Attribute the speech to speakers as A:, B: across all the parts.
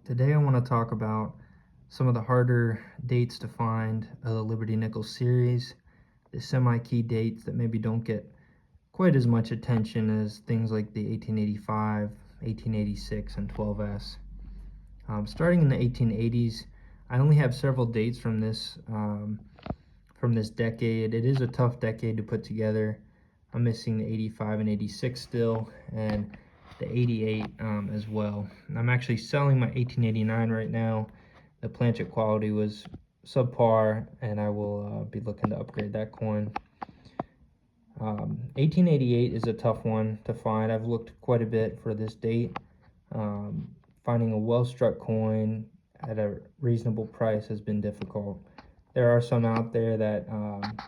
A: Today I want to talk about some of the harder dates to find of the Liberty Nickel series, the semi-key dates that maybe don't get quite as much attention as things like the 1885, 1886, and 12S. Starting in the 1880s, I only have several dates from this decade. It is a tough decade to put together. I'm missing the 85 and 86 still, and the 88 as well. I'm actually selling my 1889 right now. The planchet quality was subpar, and I will be looking to upgrade that coin. 1888 is a tough one to find. I've looked quite a bit for this date. Finding a well-struck coin at a reasonable price has been difficult. There are some out there that,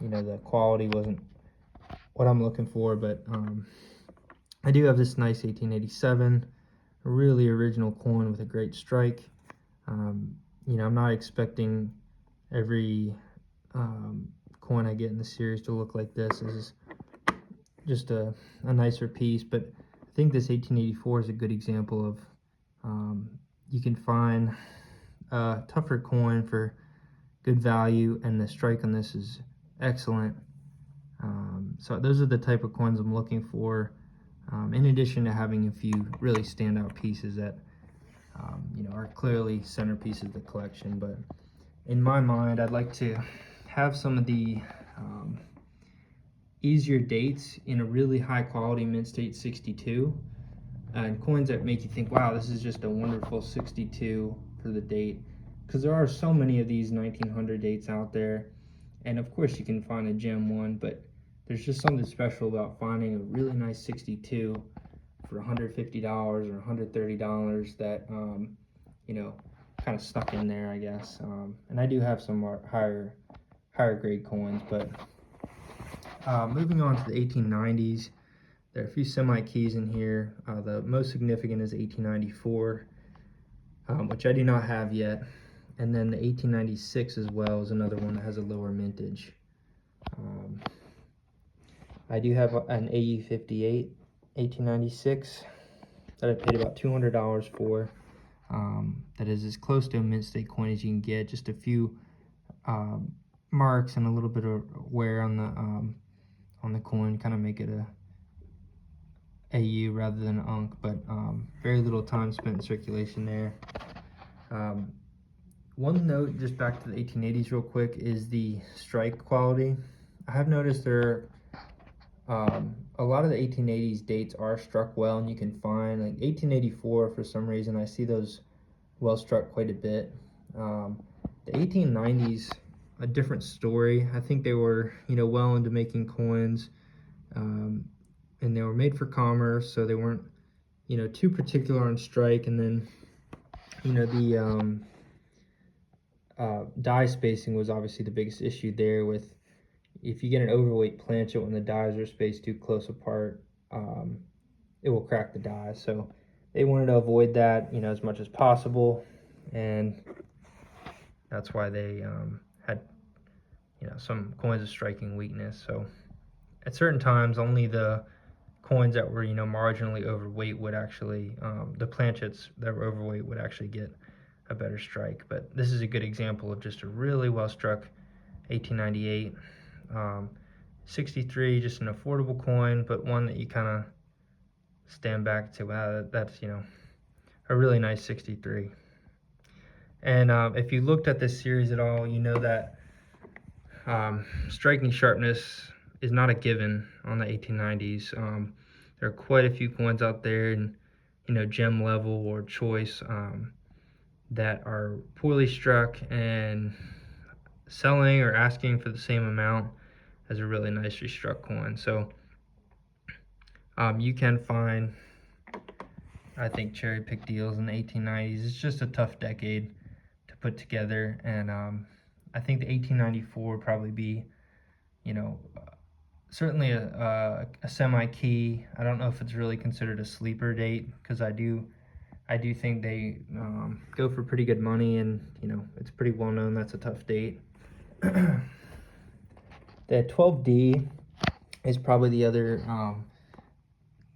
A: the quality wasn't what I'm looking for, but I do have this nice 1887, a really original coin with a great strike. I'm not expecting every coin I get in the series to look like this. This is just a nicer piece, but I think this 1884 is a good example of you can find a tougher coin for good value, and the strike on this is excellent. So those are the type of coins I'm looking for, in addition to having a few really standout pieces that are clearly centerpieces of the collection. But in my mind, I'd like to have some of the easier dates in a really high quality mint state 62, and coins that make you think, wow, this is just a wonderful 62 for the date, because there are so many of these 1900 dates out there, and of course you can find a gem one, but there's just something special about finding a really nice 62 for $150 or $130 that kind of stuck in there, I guess. And I do have some higher grade coins, but moving on to the 1890s, there are a few semi-keys in here. The most significant is 1894, which I do not have yet. And then the 1896 as well is another one that has a lower mintage. I do have an AU58 1896 that I paid about $200 for. That is as close to a mint state coin as you can get. Just a few marks and a little bit of wear on the coin, kind of make it a AU rather than an UNC, but very little time spent in circulation there. One note, just back to the 1880s real quick, is the strike quality. I have noticed there are a lot of the 1880s dates are struck well, and you can find like 1884 for some reason. I see those well struck quite a bit. The 1890s, a different story. I think they were well into making coins, and they were made for commerce, so they weren't too particular on strike. And then the die spacing was obviously the biggest issue there. With if you get an overweight planchet when the dies are spaced too close apart, it will crack the die. So they wanted to avoid that as much as possible, and that's why they had some coins of striking weakness. So at certain times, only the coins that were marginally overweight would actually, the planchets that were overweight would actually get a better strike. But this is a good example of just a really well struck 1898. 63, just an affordable coin, but one that you kind of stand back to, wow, that's a really nice 63. And if you looked at this series at all, you know that striking sharpness is not a given on the 1890s. There are quite a few coins out there in gem level or choice that are poorly struck and selling or asking for the same amount as a really nicely struck coin. So you can find, I think, cherry pick deals in the 1890s. It's just a tough decade to put together, and I think the 1894 would probably be certainly a semi-key. I don't know if it's really considered a sleeper date, because I do think they go for pretty good money, and it's pretty well known that's a tough date. The 12D is probably the other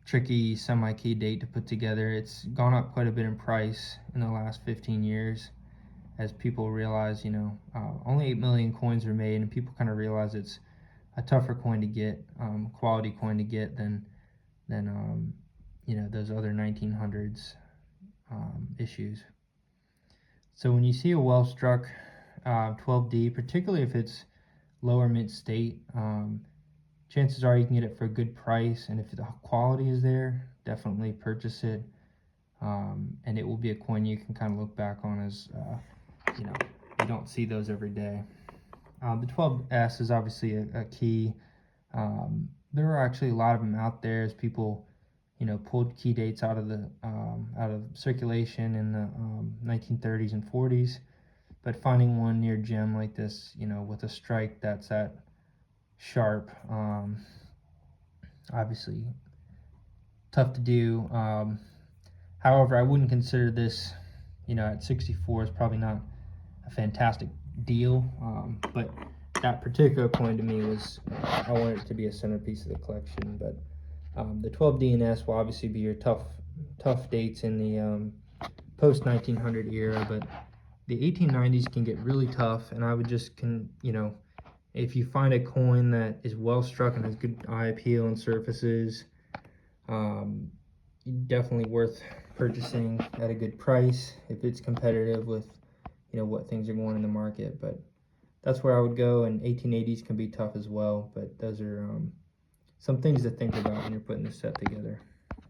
A: tricky semi-key date to put together. It's gone up quite a bit in price in the last 15 years as people realize, only 8 million coins are made, and people kind of realize it's a tougher coin to get, quality coin to get than those other 1900s issues. So when you see a well-struck 12D, particularly if it's lower mint state, chances are you can get it for a good price, and if the quality is there, definitely purchase it. And it will be a coin you can kind of look back on as, you don't see those every day. The 12S is obviously a key. There are actually a lot of them out there as people, pulled key dates out of circulation in the 1930s and 40s. But finding one near gem like this, with a strike that's at sharp, obviously tough to do. However, I wouldn't consider this, at 64 is probably not a fantastic deal, but that particular coin to me was, I wanted it to be a centerpiece of the collection. But the 12D and S will obviously be your tough dates in the post 1900 era, but the 1890s can get really tough, and I would just if you find a coin that is well struck and has good eye appeal and surfaces, definitely worth purchasing at a good price if it's competitive with what things are going in the market. But that's where I would go, and 1880s can be tough as well, but those are some things to think about when you're putting this set together.